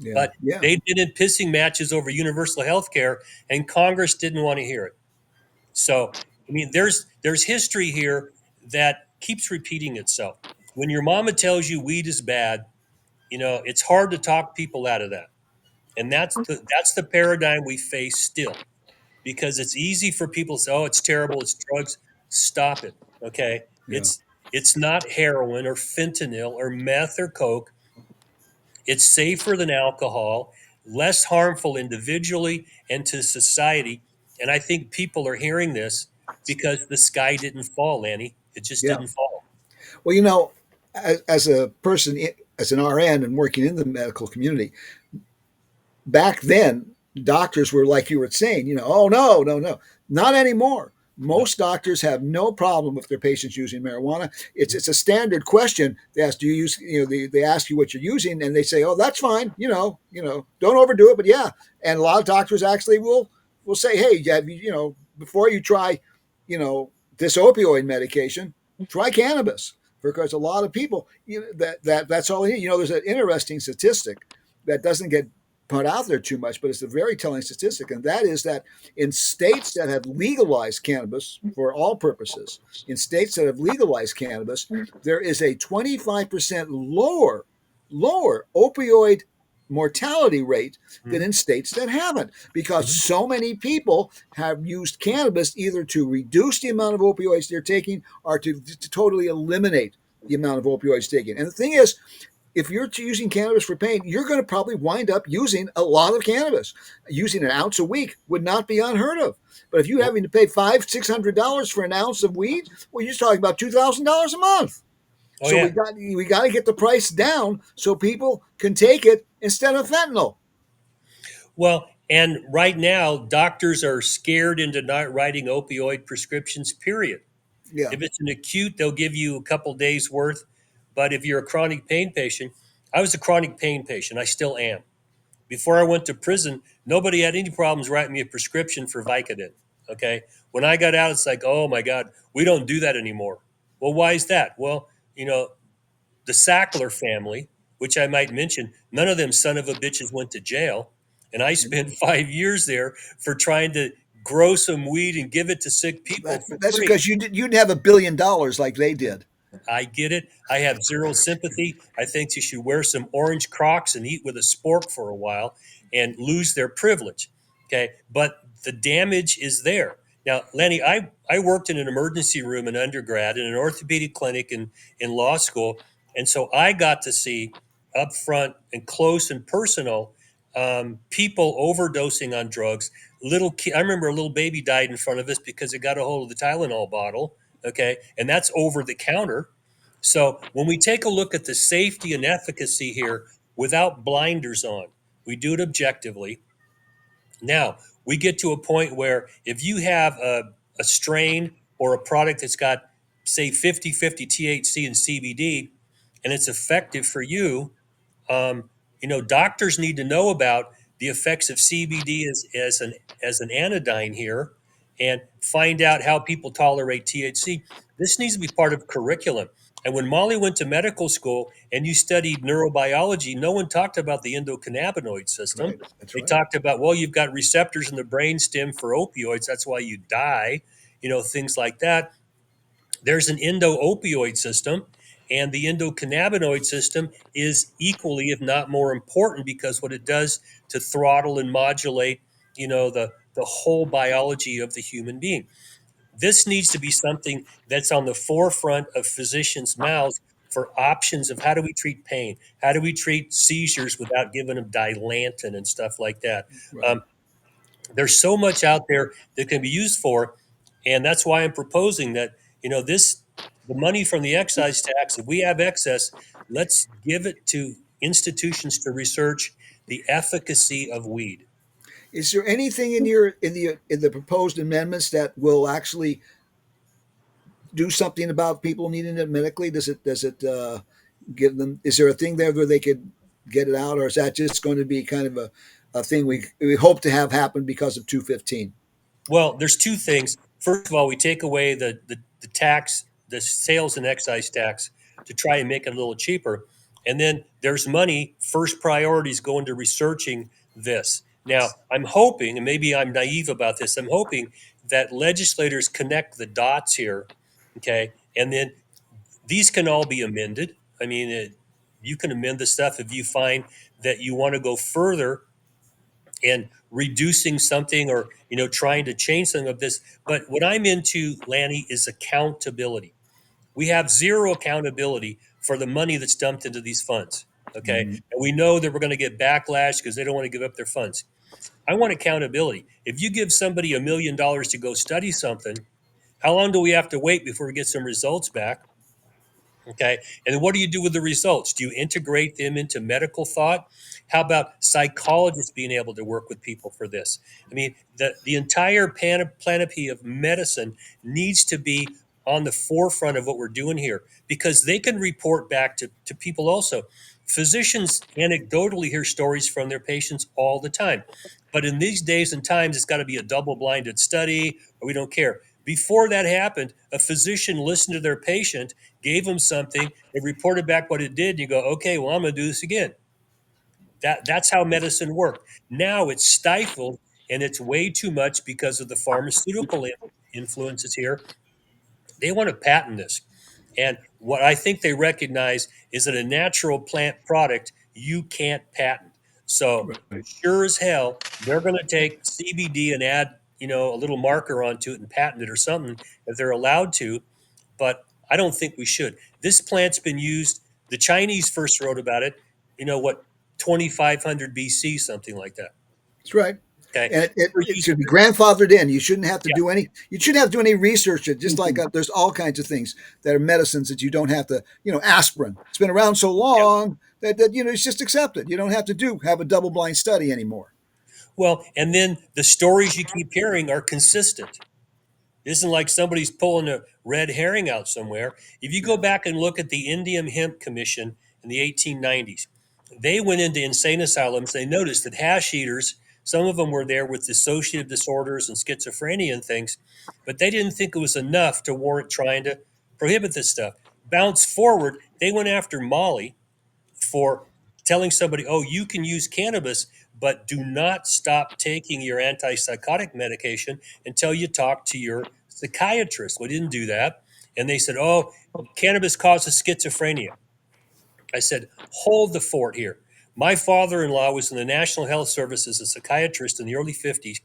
[SPEAKER 2] Yeah.
[SPEAKER 4] But they've been in pissing matches over universal health care, and Congress didn't want to hear it. So, I mean, there's history here that keeps repeating itself. When your mama tells you weed is bad, it's hard to talk people out of that. And that's the paradigm we face still, because it's easy for people to say, oh, it's terrible, it's drugs. Stop it. Okay.
[SPEAKER 2] Yeah.
[SPEAKER 4] It's not heroin or fentanyl or meth or coke. It's safer than alcohol, less harmful individually and to society. And I think people are hearing this because the sky didn't fall, Lanny. It just didn't fall.
[SPEAKER 2] Well, as a person, as an RN and working in the medical community, back then, doctors were like you were saying, oh, no, not anymore. Most doctors have no problem with their patients using marijuana. It's a standard question. They ask, do you use, they ask you what you're using, and they say, oh, that's fine. Don't overdo it, but yeah. And a lot of doctors actually will say, hey, before you try, this opioid medication, try cannabis, because a lot of people, that's all they need. There's an interesting statistic that doesn't get put out there too much, but it's a very telling statistic, and that is that in states that have legalized cannabis for all purposes, in states that have legalized cannabis, there is a 25% lower opioid mortality rate than in states that haven't, because so many people have used cannabis either to reduce the amount of opioids they're taking or to totally eliminate the amount of opioids taken. And the thing is, if you're using cannabis for pain, you're going to probably wind up using a lot of cannabis. Using an ounce a week would not be unheard of. But if you're having to pay $500-$600 for an ounce of weed, well, you're talking about $2,000 a month.
[SPEAKER 4] Oh
[SPEAKER 2] So
[SPEAKER 4] yeah.
[SPEAKER 2] we got to get the price down so people can take it instead of fentanyl.
[SPEAKER 4] Well, and right now, doctors are scared into not writing opioid prescriptions, period.
[SPEAKER 2] Yeah.
[SPEAKER 4] If it's an acute, they'll give you a couple days worth. But if you're a chronic pain patient, I was a chronic pain patient. I still am. Before I went to prison, nobody had any problems writing me a prescription for Vicodin. Okay. When I got out, it's like, oh my God, we don't do that anymore. Well, why is that? Well, the Sackler family, which I might mention, none of them son of a bitches went to jail. And I spent 5 years there for trying to grow some weed and give it to sick people for
[SPEAKER 2] That's
[SPEAKER 4] free.
[SPEAKER 2] because you didn't have $1 billion like they did.
[SPEAKER 4] I get it. I have zero sympathy. I think you should wear some orange Crocs and eat with a spork for a while and lose their privilege. Okay. But the damage is there. Now, Lenny, I worked in an emergency room in undergrad in an orthopedic clinic in law school. And so I got to see up front and close and personal people overdosing on drugs. I remember a little baby died in front of us because it got a hold of the Tylenol bottle. Okay. And that's over the counter. So when we take a look at the safety and efficacy here without blinders on, we do it objectively. Now, we get to a point where if you have a strain or a product that's got, say, 50-50 THC and CBD, and it's effective for you, um, doctors need to know about the effects of CBD as an anodyne here, and find out how people tolerate THC. This needs to be part of curriculum. And when Molly went to medical school and you studied neurobiology, no one talked about the endocannabinoid
[SPEAKER 2] That's
[SPEAKER 4] system.
[SPEAKER 2] right. That's
[SPEAKER 4] They
[SPEAKER 2] right.
[SPEAKER 4] talked about, well, you've got receptors in the brainstem for opioids. That's why you die, things like that. There's an endo-opioid system, and the endocannabinoid system is equally, if not more important, because what it does to throttle and modulate, the whole biology of the human being. This needs to be something that's on the forefront of physicians' mouths for options of how do we treat pain, how do we treat seizures without giving them Dilantin and stuff like that.
[SPEAKER 2] Right.
[SPEAKER 4] Um, there's so much out there that can be used for, and that's why I'm proposing that this the money from the excise tax, if we have excess, let's give it to institutions to research the efficacy of weed.
[SPEAKER 2] Is there anything in the proposed amendments that will actually do something about people needing it medically? Does it give them? Is there a thing there where they could get it out, or is that just going to be kind of a thing we hope to have happen because of 215?
[SPEAKER 4] Well, there's two things. First of all, we take away the tax, the sales and excise tax, to try and make it a little cheaper. And then there's money, first priorities going to researching this. Now, I'm hoping, and maybe I'm naive about this, I'm hoping that legislators connect the dots here. Okay. And then these can all be amended. I mean, you can amend the stuff if you find that you want to go further and reducing something, or trying to change something of this. But what I'm into, Lanny, is accountability. We have zero accountability for the money that's dumped into these funds. Okay.
[SPEAKER 2] Mm-hmm.
[SPEAKER 4] And we know that we're going to get backlash because they don't want to give up their funds. I want accountability. If you give somebody $1 million to go study something, how long do we have to wait before we get some results back? Okay. And then what do you do with the results? Do you integrate them into medical thought? How about psychologists being able to work with people for this? I mean, the entire panoply of medicine needs to be on the forefront of what we're doing here, because they can report back to people also. Physicians anecdotally hear stories from their patients all the time. But in these days and times, it's got to be a double blinded study, or we don't care. Before that happened, a physician listened to their patient, gave them something, they reported back what it did. You go, okay, well, I'm going to do this again. That's how medicine worked. Now it's stifled, and it's way too much because of the pharmaceutical influences here. They want to patent this. And what I think they recognize is that a natural plant product you can't patent. So
[SPEAKER 2] Right.
[SPEAKER 4] sure as hell, they're going to take CBD and add, a little marker onto it and patent it or something if they're allowed to. But I don't think we should. This plant's been used. The Chinese first wrote about it. 2500 BC, something like that.
[SPEAKER 2] That's right.
[SPEAKER 4] Okay,
[SPEAKER 2] And
[SPEAKER 4] we're
[SPEAKER 2] it
[SPEAKER 4] using
[SPEAKER 2] should be
[SPEAKER 4] it.
[SPEAKER 2] grandfathered in. You shouldn't have to
[SPEAKER 4] Yeah.
[SPEAKER 2] do any. You shouldn't have to do any research. Just like
[SPEAKER 3] Mhm.
[SPEAKER 2] there's all kinds of things that are medicines that you don't have to. Aspirin. It's been around so
[SPEAKER 4] Yeah.
[SPEAKER 2] long that it's just accepted. You don't have to have a double blind study anymore.
[SPEAKER 4] Well, and then the stories you keep hearing are consistent. It isn't like somebody's pulling a red herring out somewhere. If you go
[SPEAKER 2] Yeah.
[SPEAKER 4] back and look at the Indian Hemp Commission in the 1890s, they went into insane asylums. They noticed that hash eaters, some of them were there with dissociative disorders and schizophrenia and things, but they didn't think it was enough to warrant trying to prohibit this stuff. Bounce forward, they went after Molly for telling somebody, oh, you can use cannabis, but do not stop taking your antipsychotic medication until you talk to your psychiatrist. We didn't do that. And they said, oh, cannabis causes schizophrenia. I said, hold the fort here. My father in law was in the National Health Service as a psychiatrist in the early 50s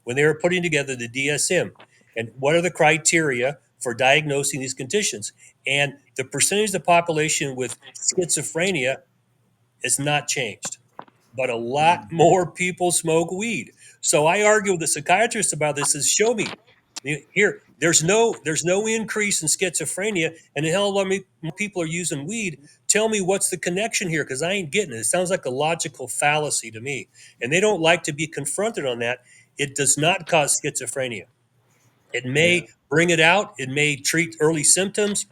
[SPEAKER 4] when they were putting together the DSM. And what are the criteria for diagnosing these conditions? And the percentage of the population with schizophrenia has not changed, but a lot more people smoke weed. So I argue with the psychiatrist about this: is show me here. There's no increase in schizophrenia, and a hell of a lot more people are using weed. Tell me what's the connection here, because I ain't getting it. It sounds like a logical fallacy to me, and they don't like to be confronted on that. It does not cause schizophrenia. It
[SPEAKER 2] Yeah.
[SPEAKER 4] may bring it out, it may treat early symptoms,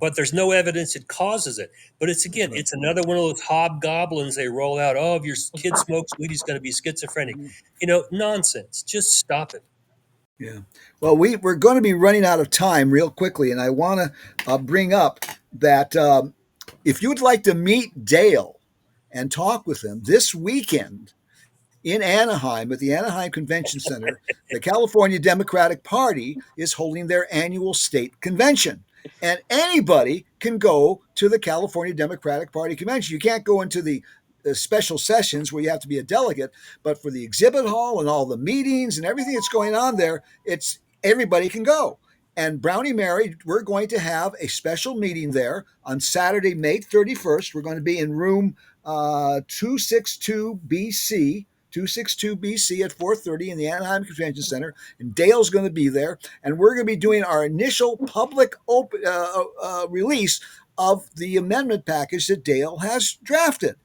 [SPEAKER 4] but there's no evidence it causes it. But it's
[SPEAKER 2] That's
[SPEAKER 4] again,
[SPEAKER 2] right.
[SPEAKER 4] it's another one of those hobgoblins they roll out. Oh, if your kid smokes weed, he's going to be schizophrenic. Nonsense. Just stop it.
[SPEAKER 2] Yeah. Well, we're going to be running out of time real quickly, and I want to bring up that if you'd like to meet Dale and talk with him this weekend in Anaheim at the Anaheim Convention Center, the California Democratic Party is holding their annual state convention. And anybody can go to the California Democratic Party convention. You can't go into the special sessions where you have to be a delegate, but for the exhibit hall and all the meetings and everything that's going on there, it's everybody can go. And Brownie Mary, we're going to have a special meeting there on Saturday, May 31st. We're going to be in room 262 BC 262 BC at 4:30 in the Anaheim Convention Center, and Dale's going to be there, and we're going to be doing our initial public release of the amendment package that Dale has drafted.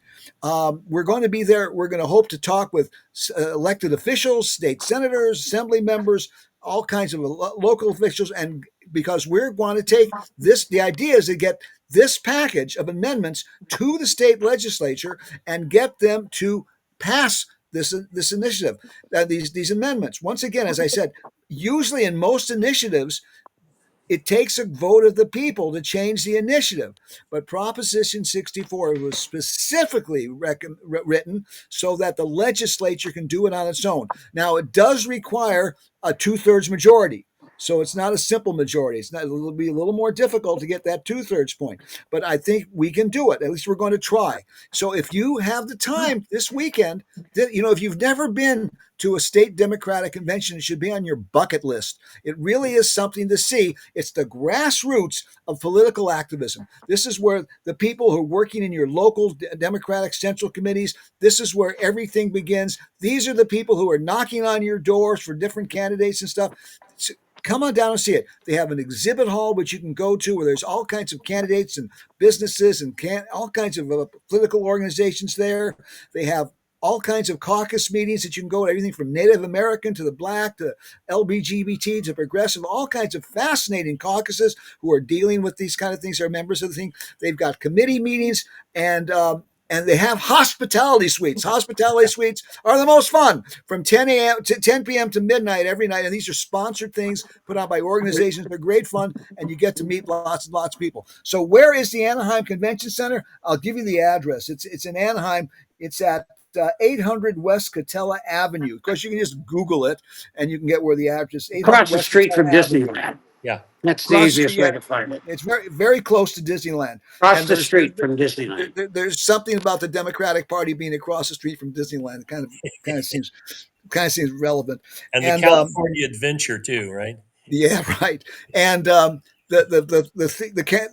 [SPEAKER 2] We're going to be there. We're going to hope to talk with elected officials, state senators, assembly members, all kinds of local officials, and because we're going to take this, the idea is to get this package of amendments to the state legislature and get them to pass this initiative, these amendments. Once again, as I said, usually in most initiatives, it takes a vote of the people to change the initiative. But Proposition 64 was specifically written so that the legislature can do it on its own. Now, it does require a 2/3 majority. So it's not a simple majority. It'll be a little more difficult to get that 2/3 point. But I think we can do it. At least we're going to try. So if you have the time this weekend, if you've never been to a state Democratic convention, it should be on your bucket list. It really is something to see. It's the grassroots of political activism. This is where the people who are working in your local Democratic Central Committees, this is where everything begins. These are the people who are knocking on your doors for different candidates and stuff. So come on down and see it. They have an exhibit hall which you can go to where there's all kinds of candidates and businesses and all kinds of political organizations there. They have all kinds of caucus meetings that you can go to, everything from Native American to the Black to LGBT to progressive, all kinds of fascinating caucuses who are dealing with these kind of things, are members of the thing. They've got committee meetings, and and they have hospitality suites. Hospitality suites are the most fun from 10 a.m. to 10 p.m. to midnight every night. And these are sponsored things put on by organizations. They're great fun, and you get to meet lots and lots of people. So where is the Anaheim Convention Center? I'll give you the address. It's in Anaheim. It's at 800 West Catella Avenue. Of course, you can just Google it, and you can get where the address. 800
[SPEAKER 3] Across the
[SPEAKER 2] West
[SPEAKER 3] street
[SPEAKER 2] Catella
[SPEAKER 3] from
[SPEAKER 2] Avenue.
[SPEAKER 3] Disneyland.
[SPEAKER 4] Yeah.
[SPEAKER 3] That's the
[SPEAKER 2] Across the
[SPEAKER 3] easiest
[SPEAKER 2] street,
[SPEAKER 3] way
[SPEAKER 2] yeah.
[SPEAKER 3] to find it.
[SPEAKER 2] It's very, very close to Disneyland.
[SPEAKER 3] Across
[SPEAKER 2] And
[SPEAKER 3] the street from
[SPEAKER 2] there,
[SPEAKER 3] Disneyland.
[SPEAKER 2] there's something about the Democratic Party being across the street from Disneyland. It kind of seems relevant.
[SPEAKER 4] And the
[SPEAKER 2] And
[SPEAKER 4] California Adventure too, right?
[SPEAKER 2] yeah, right. And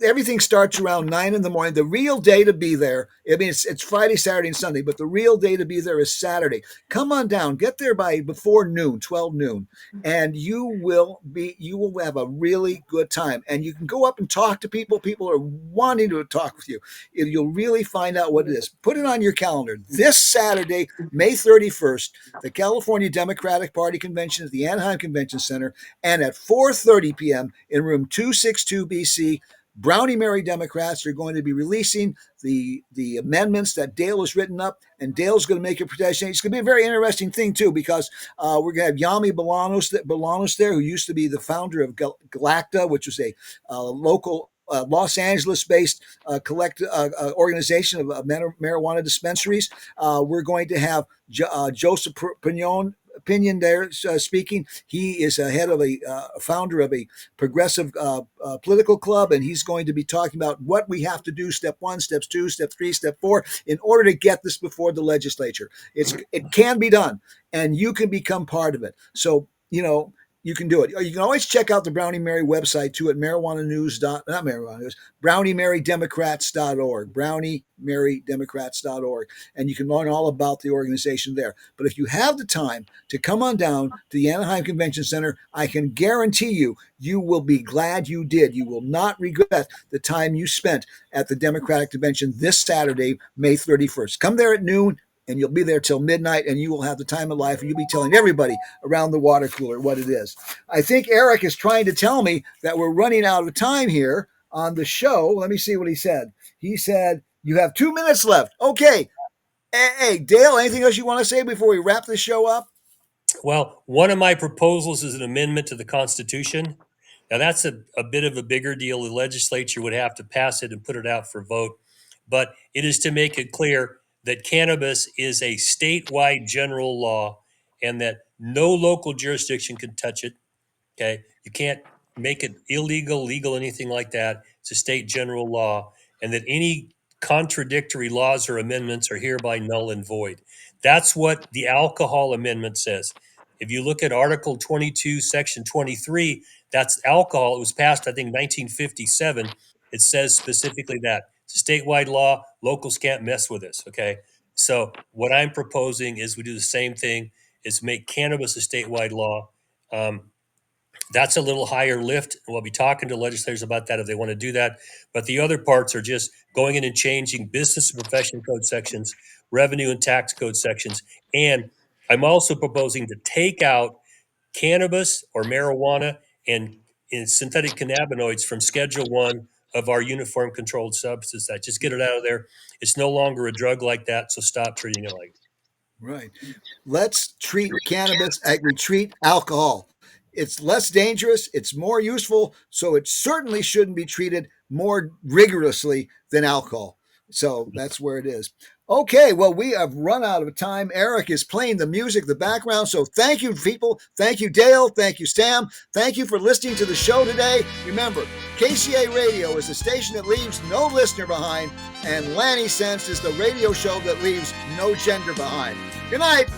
[SPEAKER 2] everything starts around 9 in the morning. The real day to be there. I mean, it's Friday, Saturday, and Sunday, but the real day to be there is Saturday. Come on down. Get there by before noon, 12 noon, and you will have a really good time. And you can go up and talk to people. People are wanting to talk with you. You'll really find out what it is. Put it on your calendar. This Saturday, May 31st, the California Democratic Party Convention at the Anaheim Convention Center, and at 4:30 p.m. in room 262 BC, Brownie Mary Democrats are going to be releasing the amendments that Dale has written up, and Dale's going to make a presentation. It's going to be a very interesting thing too, because we're going to have Yami Bolanos there, who used to be the founder of Galacta, which was a local Los Angeles-based organization of marijuana dispensaries. We're going to have Joseph Pinion there speaking. He is a head of a founder of a progressive political club, and he's going to be talking about what we have to do, step 1, steps 2, step 3, step 4, in order to get this before the legislature. It can be done, and you can become part of it. So, you can do it. You can always check out the Brownie Mary website too at BrownieMaryDemocrats.org, BrownieMaryDemocrats.org, and you can learn all about the organization there. But if you have the time to come on down to the Anaheim Convention Center, I can guarantee you will be glad you did. You will not regret the time you spent at the Democratic Convention this Saturday, May 31st. Come there at noon, and you'll be there till midnight, and you will have the time of life, and you'll be telling everybody around the water cooler what it is. I think Eric is trying to tell me that we're running out of time here on the show. Let me see what he said. He said, you have 2 minutes left. Okay. Hey, Dale, anything else you want to say before we wrap the show up?
[SPEAKER 4] Well, one of my proposals is an amendment to the Constitution. Now, that's a bit of a bigger deal. The legislature would have to pass it and put it out for vote. But it is to make it clear that cannabis is a statewide general law and that no local jurisdiction can touch it. Okay. You can't make it illegal, legal, anything like that. It's a state general law, and that any contradictory laws or amendments are hereby null and void. That's what the alcohol amendment says. If you look at Article 22, Section 23, that's alcohol. It was passed, I think, 1957. It says specifically that it's a statewide law. Locals can't mess with this. Okay. So what I'm proposing is we do the same thing: is make cannabis a statewide law. That's a little higher lift. We'll be talking to legislators about that if they want to do that. But the other parts are just going in and changing business and profession code sections, revenue and tax code sections. And I'm also proposing to take out cannabis or marijuana and synthetic cannabinoids from Schedule 1 of our Uniform Controlled Substances Act. Just get it out of there. It's no longer a drug like that, so stop treating it like it.
[SPEAKER 2] Right. Let's treat cannabis like we treat alcohol. It's less dangerous, it's more useful, so it certainly shouldn't be treated more rigorously than alcohol. So that's where it is. Okay, well, we have run out of time. Eric is playing the music, the background. So thank you, people. Thank you, Dale. Thank you, Sam. Thank you for listening to the show today. Remember, KCA Radio is the station that leaves no listener behind, and Lanny Sense is the radio show that leaves no gender behind. Good night.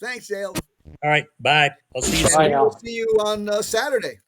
[SPEAKER 2] Thanks, Dale.
[SPEAKER 4] All right, bye. I'll see you soon.
[SPEAKER 3] Bye,
[SPEAKER 2] We'll
[SPEAKER 3] y'all.
[SPEAKER 2] see you on Saturday.